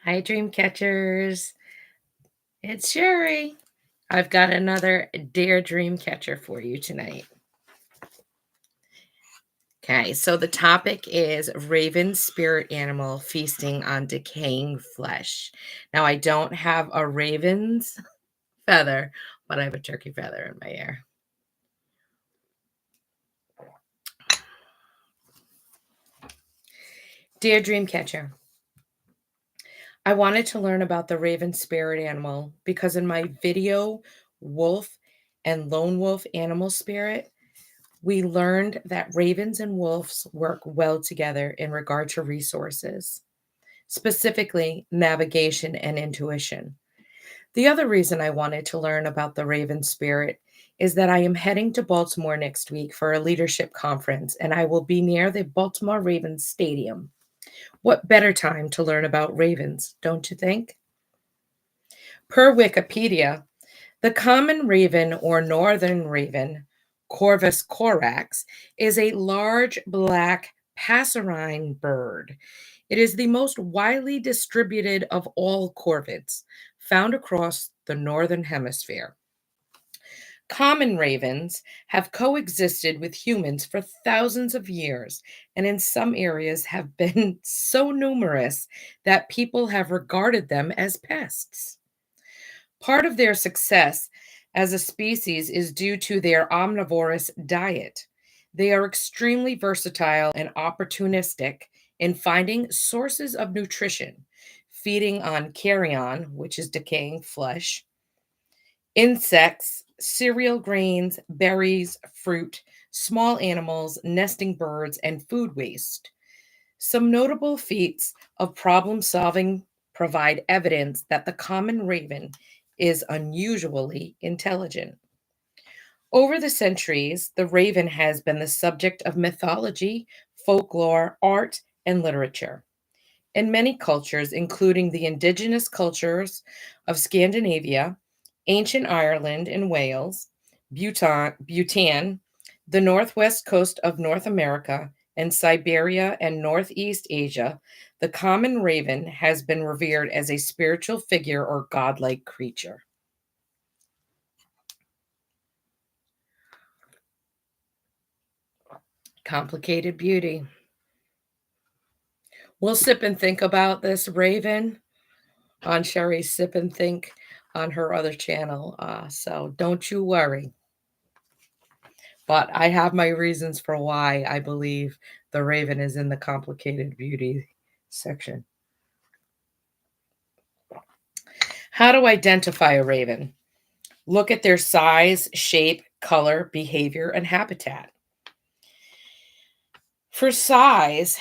Hi, dream catchers. It's Sherry. I've got another Dear Dream Catcher for you tonight. Okay, so the topic is Raven spirit animal feasting on decaying flesh. Now, I don't have a raven's feather, but I have a turkey feather in my ear. Dear Dream Catcher, I wanted to learn about the raven spirit animal because in my video, Wolf and Lone Wolf Animal Spirit, we learned that ravens and wolves work well together in regard to resources, specifically navigation and intuition. The other reason I wanted to learn about the raven spirit is that I am heading to Baltimore next week for a leadership conference, and I will be near the Baltimore Ravens Stadium. What better time to learn about ravens, don't you think? Per Wikipedia, the common raven or northern raven, Corvus corax, is a large black passerine bird. It is the most widely distributed of all corvids found across the northern hemisphere. Common ravens have coexisted with humans for thousands of years, and in some areas have been so numerous that people have regarded them as pests. Part of their success as a species is due to their omnivorous diet. They are extremely versatile and opportunistic in finding sources of nutrition, feeding on carrion, which is decaying flesh, insects, cereal grains, berries, fruit, small animals, nesting birds, and food waste. Some notable feats of problem solving provide evidence that the common raven is unusually intelligent. Over the centuries, the raven has been the subject of mythology, folklore, art, and literature. In many cultures, including the indigenous cultures of Scandinavia, ancient Ireland and Wales, Bhutan, the northwest coast of North America, and Siberia and Northeast Asia, the common raven has been revered as a spiritual figure or godlike creature. Complicated beauty. We'll sip and think about this raven on Sherry's Sip and Think on her other channel. So don't you worry. But I have my reasons for why I believe the raven is in the complicated beauty section. How to identify a raven? Look at their size, shape, color, behavior, and habitat. For size,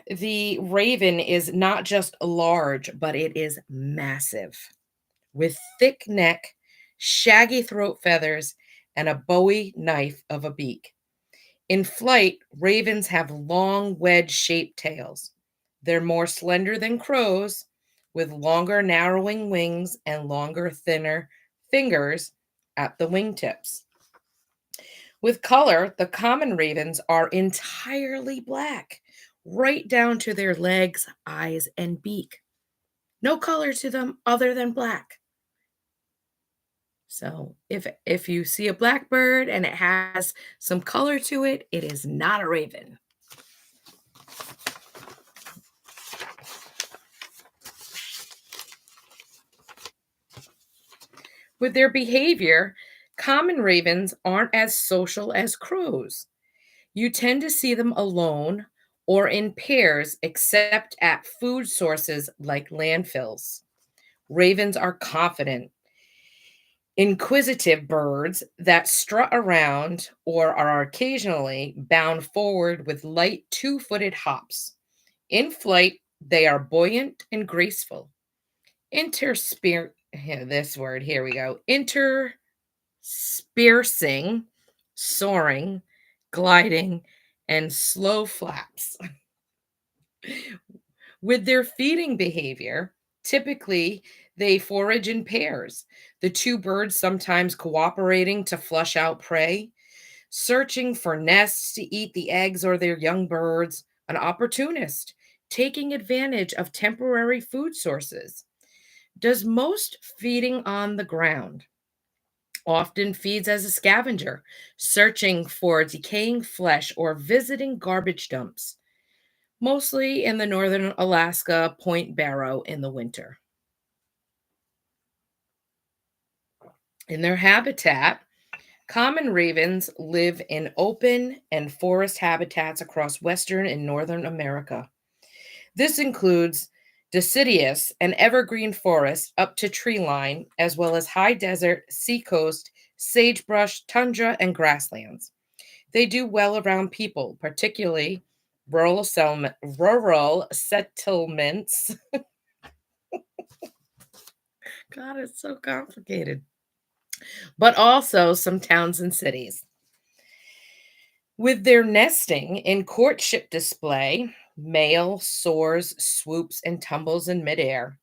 the raven is not just large, but it is massive with thick neck, shaggy throat feathers, and a bowie knife of a beak. In flight, ravens have long wedge shaped tails. They're more slender than crows, with longer, narrowing wings and longer, thinner fingers at the wingtips. With color, the common ravens are entirely black, right down to their legs, eyes, and beak. No color to them other than black. So if you see a blackbird and it has some color to it, it is not a raven. With their behavior, common ravens aren't as social as crows. You tend to see them alone or in pairs, except at food sources like landfills. Ravens are confident, inquisitive birds that strut around or are occasionally bound forward with light two-footed hops. In flight, they are buoyant and graceful. This word, here we go. Interspersing, soaring, gliding, and slow flaps. With their feeding behavior, typically they forage in pairs, the two birds sometimes cooperating to flush out prey, searching for nests to eat the eggs or their young birds, an opportunist, taking advantage of temporary food sources. Does most feeding on the ground, often feeds as a scavenger, searching for decaying flesh or visiting garbage dumps, mostly in the northern Alaska Point Barrow in the winter. In their habitat, common ravens live in open and forest habitats across western and northern America. This includes deciduous and evergreen forest up to tree line, as well as high desert, seacoast, sagebrush, tundra, and grasslands. They do well around people, particularly rural settlements. God, it's so complicated. But also some towns and cities. With their nesting in courtship display, male soars, swoops, and tumbles in midair.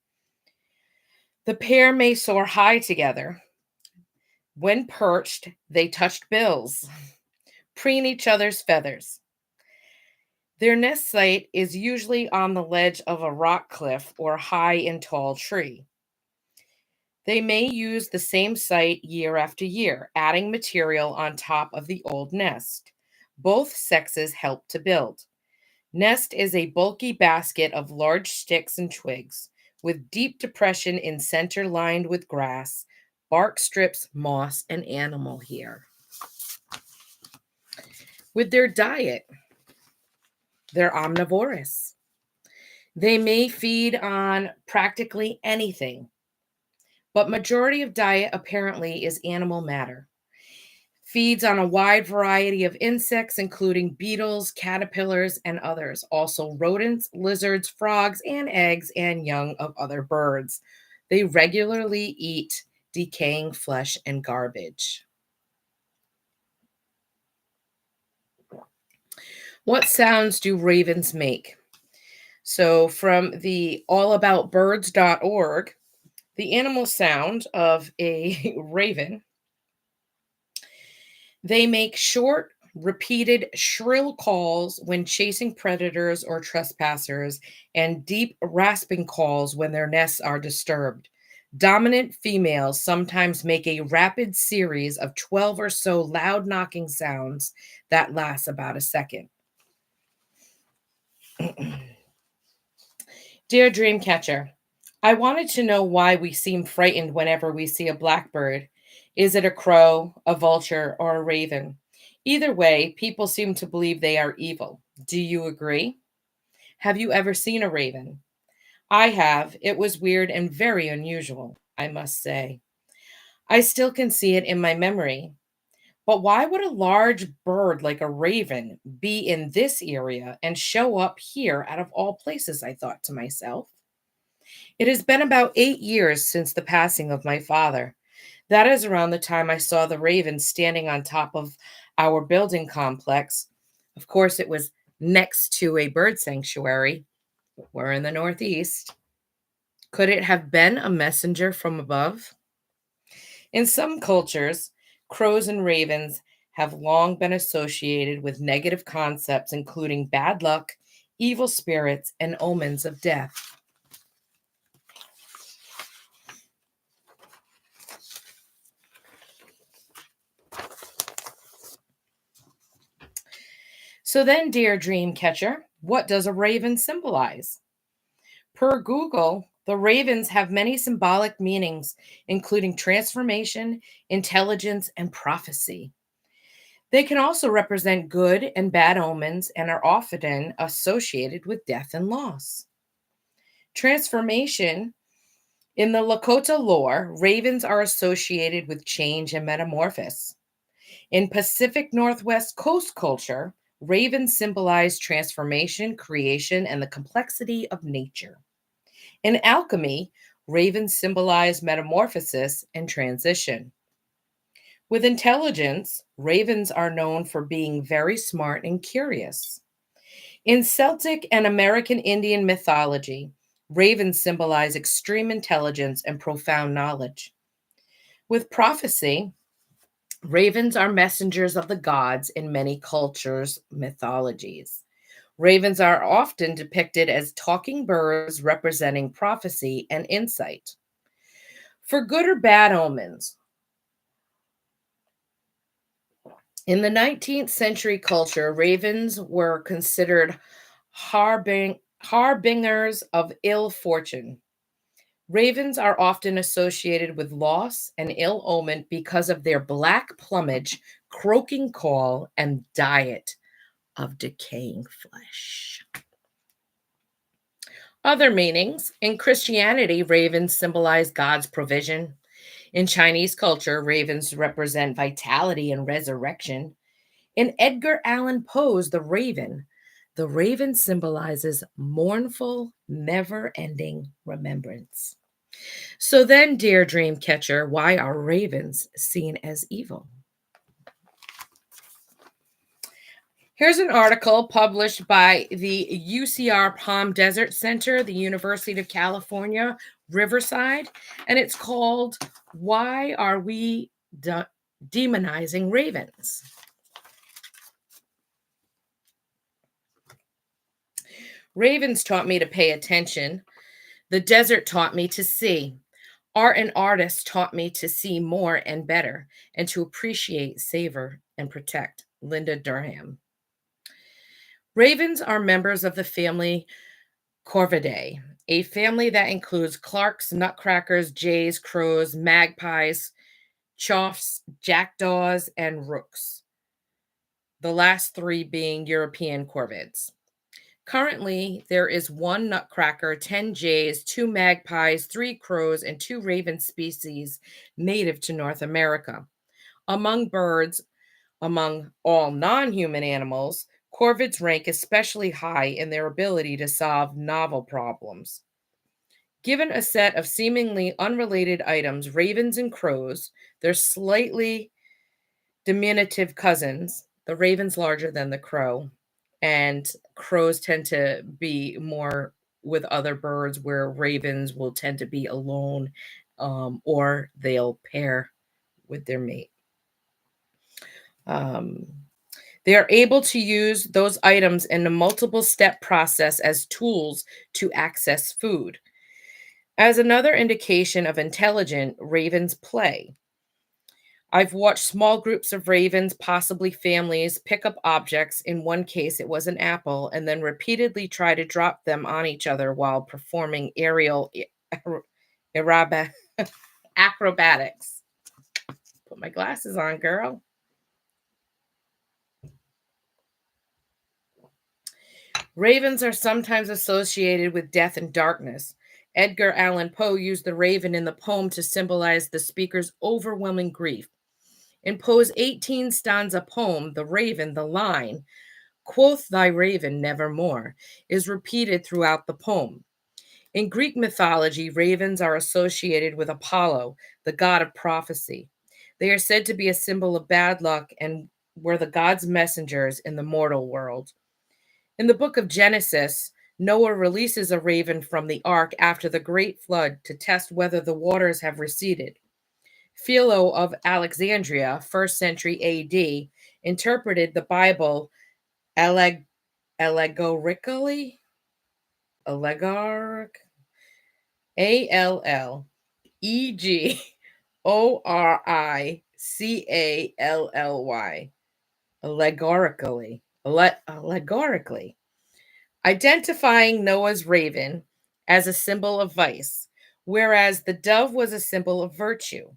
The pair may soar high together. When perched, they touched bills, preen each other's feathers. Their nest site is usually on the ledge of a rock cliff or high and tall tree. They may use the same site year after year, adding material on top of the old nest. Both sexes help to build. Nest is a bulky basket of large sticks and twigs, with deep depression in center lined with grass, bark strips, moss, and animal hair. With their diet, they're omnivorous. They may feed on practically anything, but majority of diet apparently is animal matter. Feeds on a wide variety of insects, including beetles, caterpillars, and others. Also, rodents, lizards, frogs, and eggs and young of other birds. They regularly eat decaying flesh and garbage. What sounds do ravens make? So, from the allaboutbirds.org, the animal sound of a raven, they make short, repeated, shrill calls when chasing predators or trespassers, and deep, rasping calls when their nests are disturbed. Dominant females sometimes make a rapid series of 12 or so loud knocking sounds that last about a second. Dear Dreamcatcher, I wanted to know why we seem frightened whenever we see a blackbird. Is it a crow, a vulture, or a raven? Either way, people seem to believe they are evil. Do you agree? Have you ever seen a raven? I have. It was weird and very unusual, I must say. I still can see it in my memory. But why would a large bird like a raven be in this area and show up here out of all places? I thought to myself. It has been about 8 years since the passing of my father. That is around the time I saw the raven standing on top of our building complex. Of course, it was next to a bird sanctuary. We're in the Northeast. Could it have been a messenger from above? In some cultures, crows and ravens have long been associated with negative concepts, including bad luck, evil spirits, and omens of death. So then, dear dream catcher, what does a raven symbolize? Per Google, the ravens have many symbolic meanings, including transformation, intelligence, and prophecy. They can also represent good and bad omens and are often associated with death and loss. Transformation. In the Lakota lore, ravens are associated with change and metamorphosis. In Pacific Northwest coast culture, ravens symbolize transformation, creation, and the complexity of nature. In alchemy, ravens symbolize metamorphosis and transition. With intelligence, ravens are known for being very smart and curious. In Celtic and American Indian mythology, ravens symbolize extreme intelligence and profound knowledge. With prophecy, ravens are messengers of the gods in many cultures' mythologies. Ravens are often depicted as talking birds representing prophecy and insight. For good or bad omens, in the 19th century culture, ravens were considered harbingers of ill fortune. Ravens are often associated with loss and ill omen because of their black plumage, croaking call, and diet of decaying flesh. Other meanings in Christianity, ravens symbolize God's provision. In Chinese culture, ravens represent vitality and resurrection. In Edgar Allan Poe's the raven symbolizes mournful, never ending remembrance. So then, dear dream catcher, why are ravens seen as evil? Here's an article published by the UCR Palm Desert Center, the University of California, Riverside, and it's called Why Are We Demonizing Ravens? Ravens taught me to pay attention. The desert taught me to see. Art and artists taught me to see more and better and to appreciate, savor, and protect. Linda Durham. Ravens are members of the family Corvidae, a family that includes clarks, nutcrackers, jays, crows, magpies, choughs, jackdaws, and rooks, the last three being European corvids. Currently, there is one nutcracker, 10 jays, two magpies, three crows, and two raven species native to North America. Among birds, among all non human animals, corvids rank especially high in their ability to solve novel problems. Given a set of seemingly unrelated items, ravens and crows, they're slightly diminutive cousins. The raven's larger than the crow, and crows tend to be more with other birds, where ravens will tend to be alone, or they'll pair with their mate. Um, they are able to use those items in a multiple step process as tools to access food. As another indication of intelligent ravens play, I've watched small groups of ravens, possibly families, pick up objects. In one case, it was an apple, and then repeatedly try to drop them on each other while performing aerial aeroba- acrobatics. Put my glasses on, girl. Ravens are sometimes associated with death and darkness. Edgar Allan Poe used the raven in the poem to symbolize the speaker's overwhelming grief. In Poe's 18 stanza poem, The Raven, the line, "Quoth thy raven nevermore," is repeated throughout the poem. In Greek mythology, ravens are associated with Apollo, the god of prophecy. They are said to be a symbol of bad luck and were the god's messengers in the mortal world. In the book of Genesis, Noah releases a raven from the ark after the great flood to test whether the waters have receded. Philo of Alexandria, 1st century AD, interpreted the Bible allegorically, allegoric, Allegorically, allegorically, identifying Noah's raven as a symbol of vice, whereas the dove was a symbol of virtue.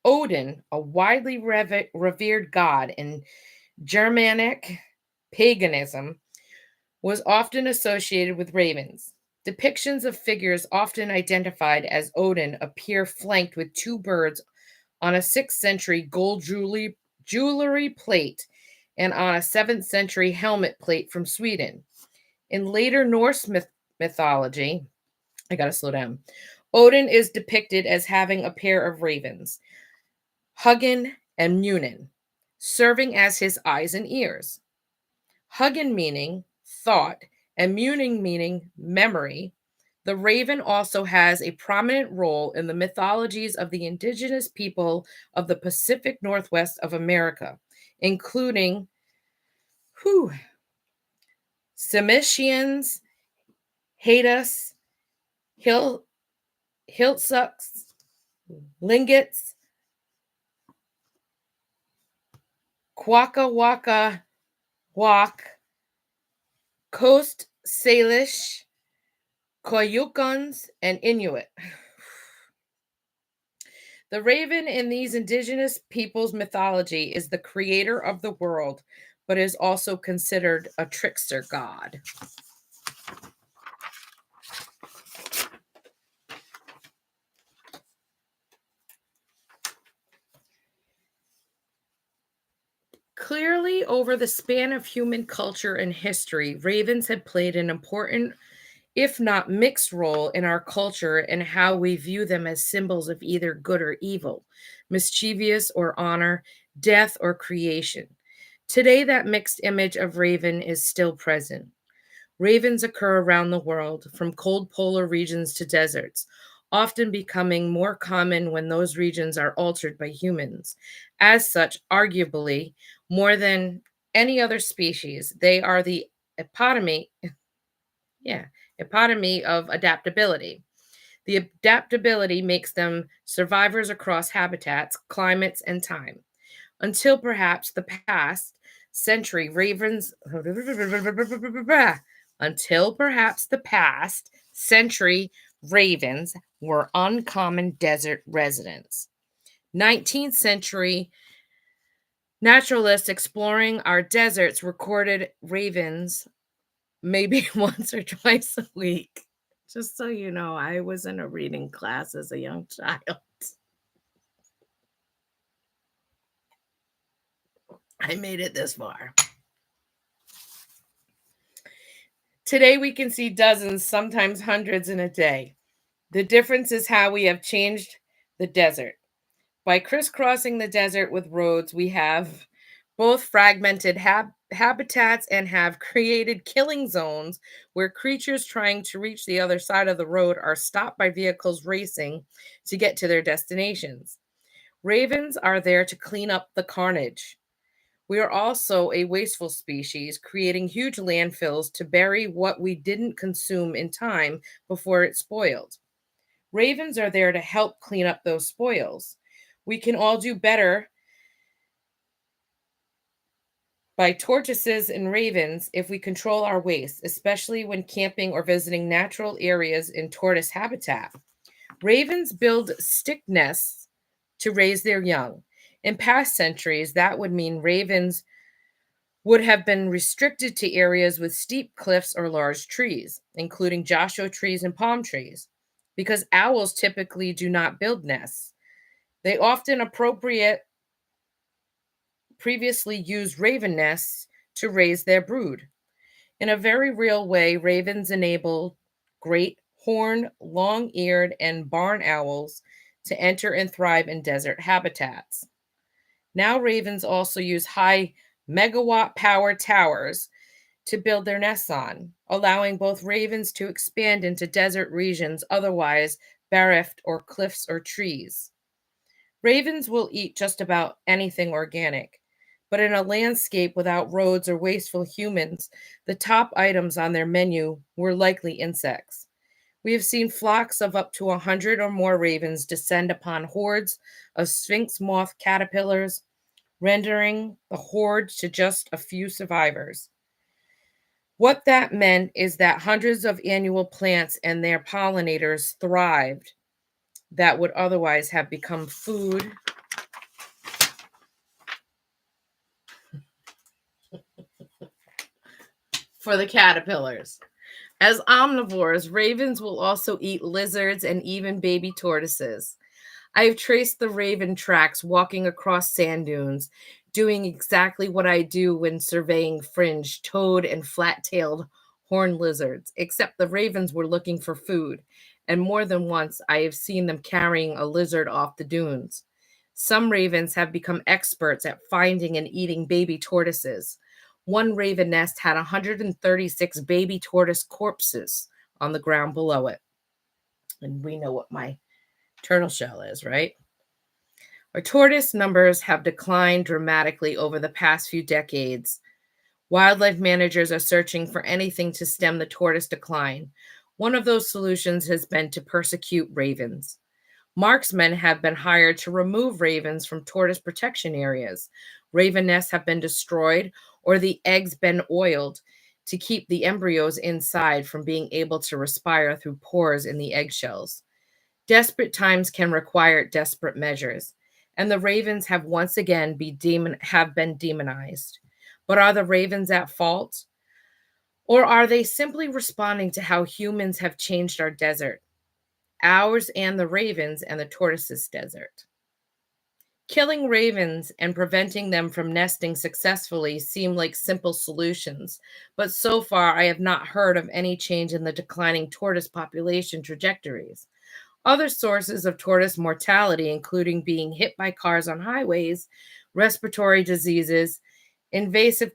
Odin, a widely revered god in Germanic paganism, was often associated with ravens. Depictions of figures often identified as Odin appear flanked with two birds on a 6th century gold jewelry plate and on a 7th century helmet plate from Sweden. In later Norse mythology, I gotta slow down. Odin is depicted as having a pair of ravens, Hugin and Munin, serving as his eyes and ears. Hugin meaning thought and Munin meaning memory. The raven also has a prominent role in the mythologies of the indigenous people of the Pacific Northwest of America, including Samitians, Hadas, Hill, Hiltsucks, Lingets, Quaka Waka Wak, Coast Salish, Koyukons, and Inuit. The raven in these indigenous peoples' mythology is the creator of the world, but is also considered a trickster god. Clearly, over the span of human culture and history, ravens have played an important, if not mixed, role in our culture and how we view them as symbols of either good or evil, mischievous or honor, death or creation. Today, that mixed image of raven is still present. Ravens occur around the world, from cold polar regions to deserts, often becoming more common when those regions are altered by humans. As such, arguably, more than any other species, they are the epitome, yeah, epitome of adaptability. The adaptability makes them survivors across habitats, climates, and time. Until perhaps the past century, ravens until perhaps the past century, ravens were uncommon desert residents. 19th century naturalists exploring our deserts recorded ravens maybe once or twice a week. Just so you know, I was in a reading class as a young child. I made it this far. Today, we can see dozens, sometimes hundreds in a day. The difference is how we have changed the desert. By crisscrossing the desert with roads, we have both fragmented habitats and have created killing zones where creatures trying to reach the other side of the road are stopped by vehicles racing to get to their destinations. Ravens are there to clean up the carnage. We are also a wasteful species, creating huge landfills to bury what we didn't consume in time before it spoiled. Ravens are there to help clean up those spoils. We can all do better by tortoises and ravens if we control our waste, especially when camping or visiting natural areas in tortoise habitat. Ravens build stick nests to raise their young. In past centuries, that would mean ravens would have been restricted to areas with steep cliffs or large trees, including Joshua trees and palm trees, because owls typically do not build nests. They often previously used raven nests to raise their brood. In a very real way, ravens enable great horned, long eared, and barn owls to enter and thrive in desert habitats. Now, ravens also use high megawatt power towers to build their nests on, allowing both ravens to expand into desert regions otherwise bereft or cliffs or trees. Ravens will eat just about anything organic, but in a landscape without roads or wasteful humans, the top items on their menu were likely insects. We have seen flocks of up to 100 or more ravens descend upon hordes of sphinx moth caterpillars, rendering the horde to just a few survivors. What that meant is that hundreds of annual plants and their pollinators thrived that would otherwise have become food for the caterpillars. As omnivores, ravens will also eat lizards and even baby tortoises. I have traced the raven tracks walking across sand dunes, doing exactly what I do when surveying fringed, toed, and flat tailed horned lizards, except the ravens were looking for food, and more than once I have seen them carrying a lizard off the dunes. Some ravens have become experts at finding and eating baby tortoises. One raven nest had 136 baby tortoise corpses on the ground below it. And we know what my turtle shell is, right? Our tortoise numbers have declined dramatically over the past few decades. Wildlife managers are searching for anything to stem the tortoise decline. One of those solutions has been to persecute ravens. Marksmen have been hired to remove ravens from tortoise protection areas. Raven nests have been destroyed or the eggs been oiled to keep the embryos inside from being able to respire through pores in the eggshells. Desperate times can require desperate measures, and the ravens have once again have been demonized. But are the ravens at fault? Or are they simply responding to how humans have changed our desert? Ours and the ravens and the tortoises' desert. Killing ravens and preventing them from nesting successfully seem like simple solutions, but so far I have not heard of any change in the declining tortoise population trajectories. Other sources of tortoise mortality, including being hit by cars on highways, respiratory diseases, invasive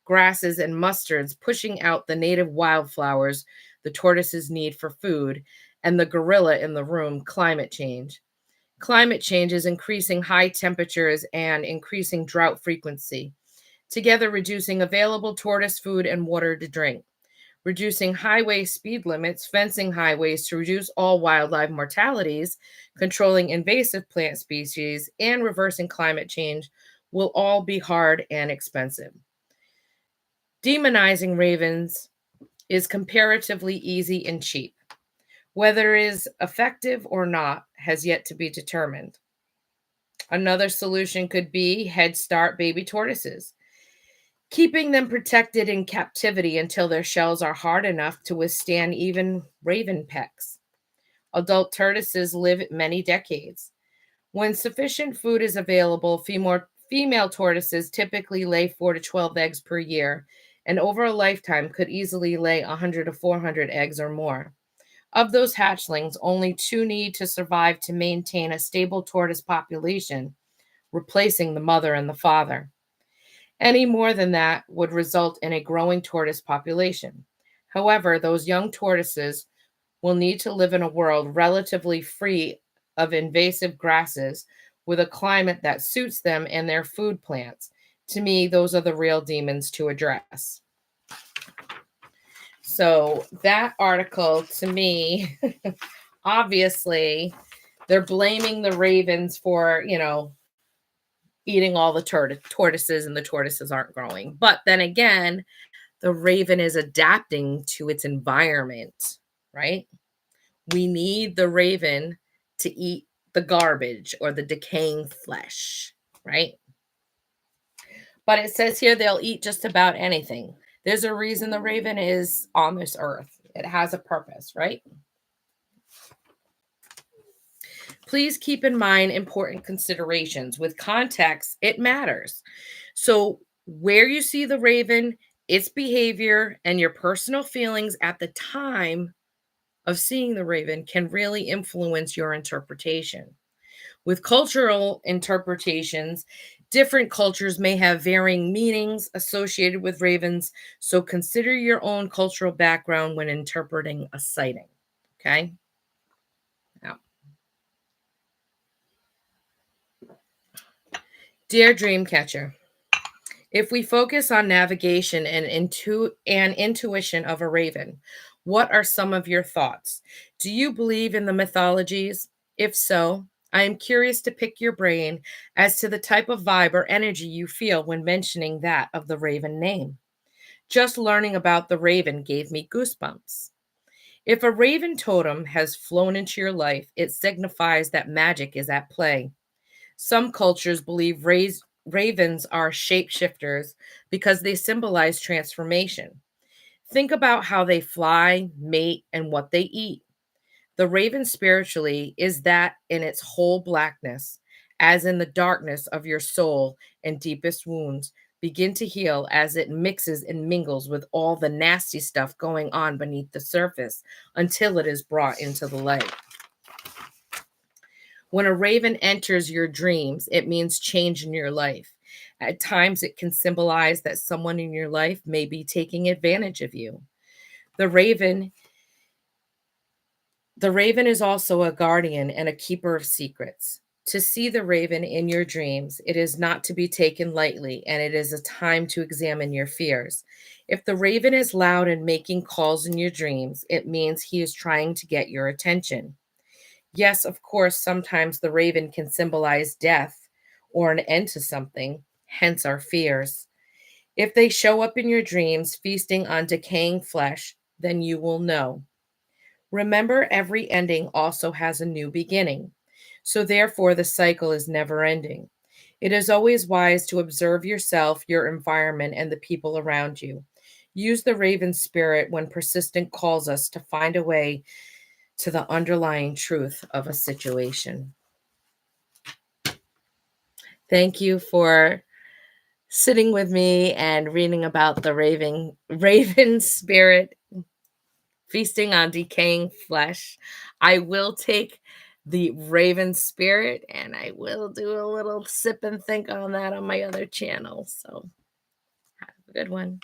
grasses, and mustards pushing out the native wildflowers the tortoises need for food, and the gorilla in the room, climate change. Climate change is increasing high temperatures and increasing drought frequency, together reducing available tortoise food and water to drink. Reducing highway speed limits, fencing highways to reduce all wildlife mortalities, controlling invasive plant species, and reversing climate change will all be hard and expensive. Demonizing ravens is comparatively easy and cheap. Whether it is effective or not has yet to be determined. Another solution could be Head Start baby tortoises, keeping them protected in captivity until their shells are hard enough to withstand even raven pecks. Adult tortoises live many decades. When sufficient food is available, female tortoises typically lay 4 to 12 eggs per year, and over a lifetime could easily lay 100 to 400 eggs or more. Of those hatchlings, only 2 need to survive to maintain a stable tortoise population, replacing the mother and the father. Any more than that would result in a growing tortoise population. However, those young tortoises will need to live in a world relatively free of invasive grasses with a climate that suits them and their food plants. To me, those are the real demons to address. So, that article to me, obviously, they're blaming the ravens for, eating all the tortoises, and the tortoises aren't growing. But then again, the raven is adapting to its environment, right? We need the raven to eat the garbage or the decaying flesh, right? But it says here they'll eat just about anything. There's a reason the raven is on this earth. It has a purpose, right? Please keep in mind important considerations. With context, it matters. So, where you see the raven, its behavior, and your personal feelings at the time of seeing the raven can really influence your interpretation. With cultural interpretations, different cultures may have varying meanings associated with ravens, so consider your own cultural background when interpreting a sighting. Okay? Now, dear Dreamcatcher, if we focus on navigation and intuition of a raven, what are some of your thoughts? Do you believe in the mythologies? If so, I am curious to pick your brain as to the type of vibe or energy you feel when mentioning that of the raven name. Just learning about the raven gave me goosebumps. If a raven totem has flown into your life, it signifies that magic is at play. Some cultures believe ravens are shapeshifters because they symbolize transformation. Think about how they fly, mate, and what they eat. The raven spiritually is that in its whole blackness, as in the darkness of your soul and deepest wounds, begin to heal as it mixes and mingles with all the nasty stuff going on beneath the surface until it is brought into the light. When a raven enters your dreams, it means change in your life. At times, it can symbolize that someone in your life may be taking advantage of you. The raven The raven is also a guardian and a keeper of secrets. to see the raven in your dreams. It is not to be taken lightly, and it is a time to examine your fears. If the raven is loud and making calls in your dreams, it means he is trying to get your attention. Yes, of course, sometimes the raven can symbolize death or an end to something, hence our fears. If they show up in your dreams feasting on decaying flesh, then you will know. Remember, every ending also has a new beginning. So, therefore, the cycle is never ending. It is always wise to observe yourself, your environment, and the people around you. Use the raven spirit when persistent calls us to find a way to the underlying truth of a situation. Thank you for sitting with me and reading about the raven spirit feasting on decaying flesh. I will take the raven spirit and I will do a little sip and think on that on my other channel. So have a good one.